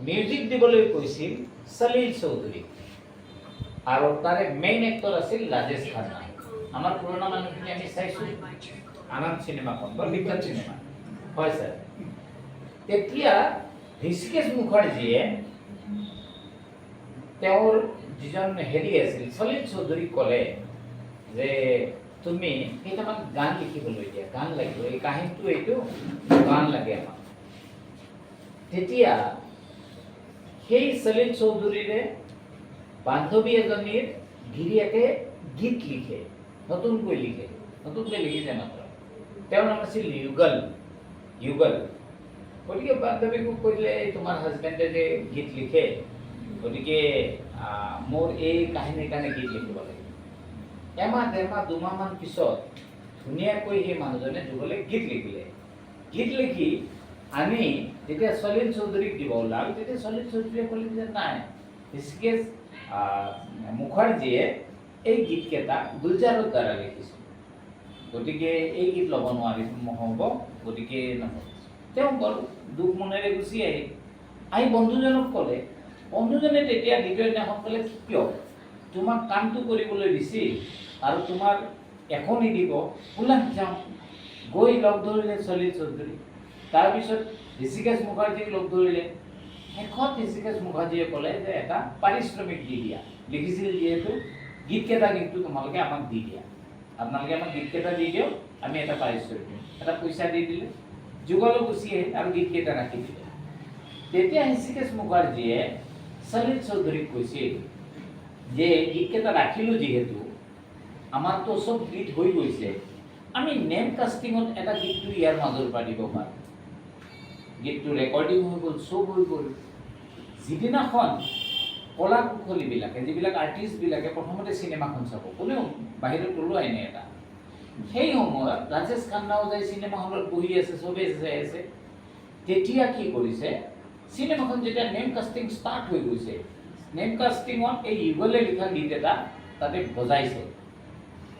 Music দিবলৈ কৈছিল সলিল চৌধুৰী আৰু তাৰে মেইন এক্টৰ আছিল ৰাজেশ খান্না। আমাৰ পুৰণা মানুহখিনি আমি চাইছোঁ আনন্দ চিনেমাখন বৰ বিখ্যাত চিনেমা হয় স্যাৰ। তেতিয়া ঋষিকেশ মুখাৰ্জীয়ে তেওঁৰ যিজন হেৰি আছিল সলিল চৌধুৰীক ক'লে যে তুমি কেইটামান গান লিখিবলৈ দিয়া, গান লাগিব, এই কাহিনীটো এইটো গান লাগে আমাক। তেতিয়া সেই সলিল চৌধুৰীৰে বান্ধৱী এজনীৰ গিৰিয়েকে গীত লিখে, নতুনকৈ লিখিছে মাত্ৰ। তেওঁৰ নাম আছিল যুগল। গতিকে বান্ধৱীকো কৈলে তোমাৰ হাজবেণ্ডে যে গীত লিখে, গতিকে মোৰ এই কাহিনীৰ কাৰণে গীত লিখিব লাগে। এমাহ ডেৰমাহ দুমাহমান পিছত ধুনীয়াকৈ সেই মানুহজনে যুগলে গীত লিখিলে। গীত লিখি আনি যেতিয়া সলিল চৌধুৰীক দিব ওলাল, তেতিয়া সলিল চৌধুৰীয়ে ক'লে যে নাই, ঋষিকেশ মুখাৰ্জীয়ে এই গীতকেইটা গুলজাৰৰ দ্বাৰা লিখিছে, গতিকে এই গীত ল'ব নহ'ব, গতিকে নহ'ব। তেওঁ গ'ল দুখ মনেৰে গুচি আহি বন্ধুজনক ক'লে। বন্ধুজনে তেতিয়া দ্বিতীয় দিনাখন ক'লে কিয়, তোমাক কামটো কৰিবলৈ দিছিল আৰু তোমাৰ এখনি দিব, ওলা যাওঁ। গৈ লগ ধৰিলে সলিল চৌধুৰী, তাৰপিছত ঋষিকেশ মুখাৰ্জীক লগ ধৰিলে। শেষত ঋষিকেশ মুখাৰ্জীয়ে ক'লে যে এটা পাৰিশ্ৰমিক দি দিয়া, লিখিছিল যিহেতু গীতকেইটা কিন্তু তোমালোকে আমাক দি দিয়া, আপোনালোকে আমাক গীতকেইটা দি দিয়ক, আমি এটা পাৰিশ্ৰমিক দিম। এটা পইচা দি দিলে, যুগলো গুচি আহিল আৰু গীতকেইটা ৰাখি দিলে। তেতিয়া ঋষিকেশ মুখাৰ্জীয়ে সলিল চৌধুৰীক কৈছিল যে গীতকেইটা ৰাখিলোঁ যিহেতু, আমাৰতো চব গীত হৈ গৈছে, আমি নেম কাষ্টিঙত এটা গীতটো ইয়াৰ মাজৰ পৰা দিব পাৰোঁ। গীতটো ৰেকৰ্ডিং হৈ গ'ল, চব হৈ গ'ল। যিদিনাখন কলা কুশলীবিলাকে, যিবিলাক আৰ্টিষ্টবিলাকে প্ৰথমতে চিনেমাখন চাব, কোনেও বাহিৰত ওলোৱাই নাই এটা, সেই সময়ত ৰাজেশ খান্নাও যাই চিনেমা হলত বহি আছে, চবেই চাই আছে। তেতিয়া কি কৰিছে, চিনেমাখন যেতিয়া নেম কাষ্টিং ষ্টাৰ্ট হৈ গৈছে, নেম কাষ্টিঙত এই যুগলে লিখা গীত এটা তাতে বজাইছে।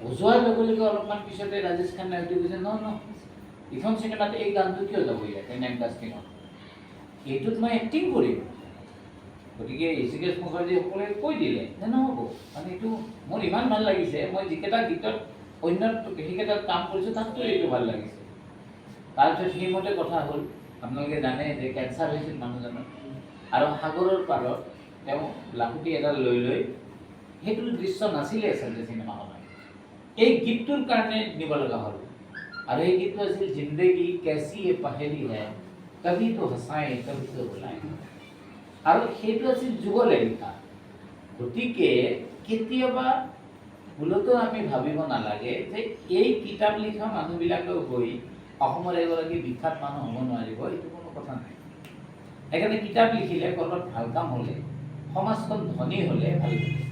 বজোৱাৰ লগে লগে অলপমান পিছতে ৰাজেশ খান্নাই হয়তো কৈছে, নহয় এইখন চিনেমাত এই গানটো কিয় যাব ইয়াতে নেম কাষ্টিঙত, এইটোত মই এক্টিং কৰিম। গতিকে ঋষিকেশ মুখাৰ্জীসকলে কৈ দিলে যে নহ'ব, মানে এইটো মোৰ ইমান ভাল লাগিছে, মই যিকেইটা গীতত অন্য সেইকেইটাত কাম কৰিছোঁ তাততো এইটো ভাল লাগিছে। তাৰপিছত সেইমতে কথা হ'ল। আপোনালোকে জানে যে কেঞ্চাৰ হৈছিল মানুহজনৰ, আৰু সাগৰৰ পাৰত তেওঁ লাখুটি এডাল লৈ সেইটো দৃশ্য নাছিলে আচলতে চিনেমাখনত, এই গীতটোৰ কাৰণে নিব লগা হ'ল। আৰু এই গীতটো আছিল জিন্দেগী কেচি য়ে পহেলি হে, কভি তো হসায়ে কভি তো ৰুলায়ে, আৰু সেইটো আছিল যুগলে লিখা। গতিকে কেতিয়াবা ভুলতো আমি ভাবিব নালাগে যে এই কিতাপ লিখা মানুহবিলাকেও গৈ অসমৰ এগৰাকী বিখ্যাত মানুহ হ'ব নোৱাৰিব, এইটো কোনো কথা নাই। সেইকাৰণে কিতাপ লিখিলে ক'ৰবাত ভাল কাম হ'লে, সমাজখন ধনী হ'লে ভাল লাগে।